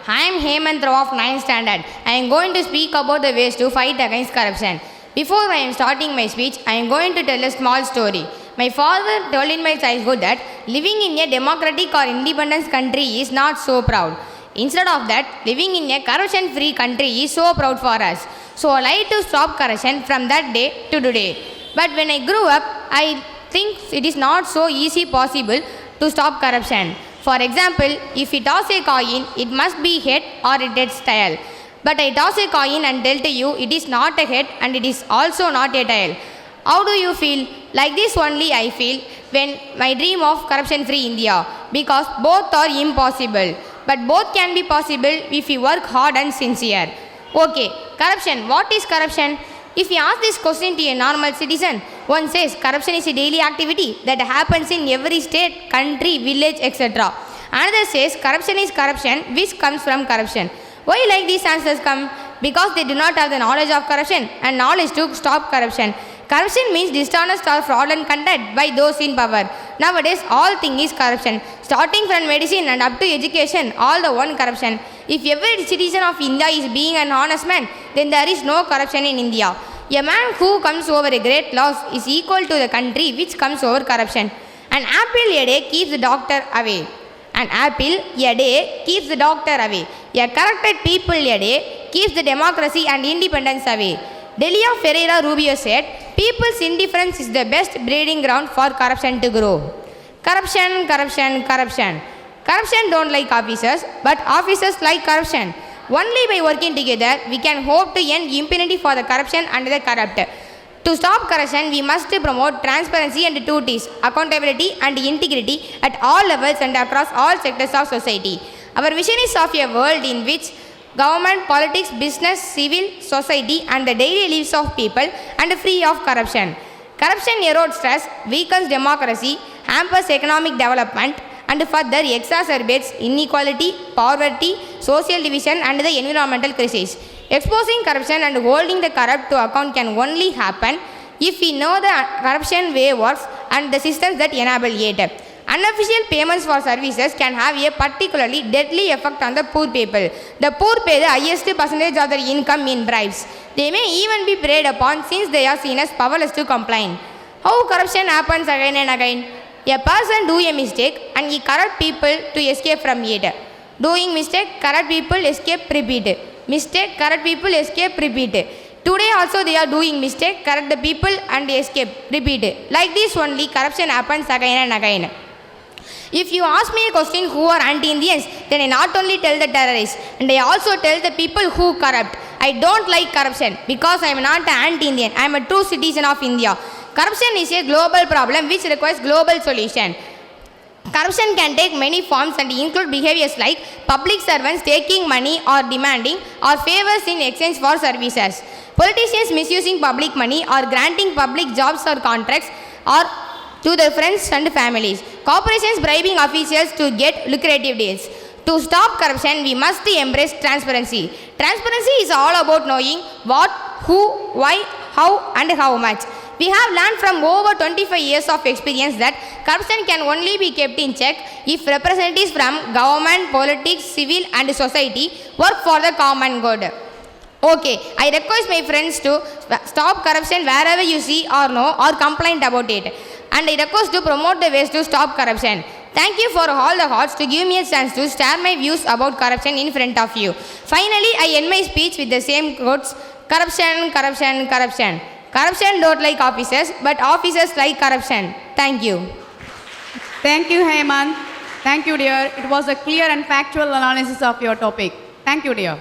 I am H.Hemanth Rao of 9th standard. I am going to speak about the ways to fight against corruption. Before I am starting my speech, I am going to tell a small story. My father told in my childhood that living in a democratic or independent country is not so proud. Instead of that, living in a corruption-free country is so proud for us. So I like to stop corruption from that day to today. But when I grew up, I think it is not so easy possible to stop corruption. For example, if we toss a coin, it must be head or its tail. But I toss a coin and tell to you it is not a head and it is also not a tail. How do you feel? Like this only I feel when I dream of corruption-free India, because both are impossible. But both can be possible if we work hard and sincere. Okay, corruption. What is corruption? If we ask this question to a normal citizen, one says corruption is a daily activity that happens in every state, country, village, etc. Another says corruption is corruption which comes from corruption. Why like these answers come? Because they do not have the knowledge of corruption and knowledge to stop corruption. Corruption means dishonest or fraudulent conduct by those in power. Nowadays, all thing is corruption. Starting from medicine and up to education, all the one corruption. If every citizen of India is being an honest man, then there is no corruption in India. A man who comes over a great loss is equal to the country which comes over corruption. An apple a day keeps the doctor away. An apple a day keeps the doctor away. A corrupted people a day keeps the democracy and independence away. Delia Ferreira Rubio said, people's indifference is the best breeding ground for corruption to grow. Corruption, corruption, corruption. Corruption don't like officers, but officers like corruption. Only by working together, we can hope to end impunity for the corruption and the corrupt. To stop corruption, we must promote transparency and duties, accountability and integrity at all levels and across all sectors of society. Our vision is of a world in which government, politics, business, civil society and the daily lives of people and free of corruption. Corruption erodes trust, weakens democracy, hampers economic development and further exacerbates inequality, poverty, social division and the environmental crisis. Exposing corruption and holding the corrupt to account can only happen if we know the corruption way works and the systems that enable it. Unofficial payments for services can have a particularly deadly effect on the poor people. The poor pay the highest percentage of their income in bribes. They may even be preyed upon since they are seen as powerless to complain. How corruption happens again and again? A person do a mistake and he corrupt people to escape from it. Doing mistake, corrupt people escape, repeat. Mistake, corrupt people escape, repeat. Today also they are doing mistake, corrupt the people and escape, repeat. Like this only corruption happens again and again. If you ask me a question who are anti-Indians, then I not only tell the terrorists, and I also tell the people who corrupt. I don't like corruption because I am not an anti-Indian. I am a true citizen of India. Corruption is a global problem which requires global solution. Corruption can take many forms and include behaviors like public servants taking money or demanding or favors in exchange for services, politicians misusing public money or granting public jobs or contracts or to their friends and families, corporations bribing officials to get lucrative deals. To stop corruption, we must embrace transparency. Transparency is all about knowing what, who, why, how and how much. We have learned from over 25 years of experience that corruption can only be kept in check if representatives from government, politics, civil and society work for the common good. Okay, I request my friends to stop corruption wherever you see or know or complain about it. And I request to promote the ways to stop corruption. Thank you for all the hearts to give me a chance to share my views about corruption in front of you. Finally, I end my speech with the same quotes: corruption, corruption, corruption. Corruption don't like officers, but officers like corruption. Thank you. Thank you, Hemanth. Thank you, dear. It was a clear and factual analysis of your topic. Thank you, dear.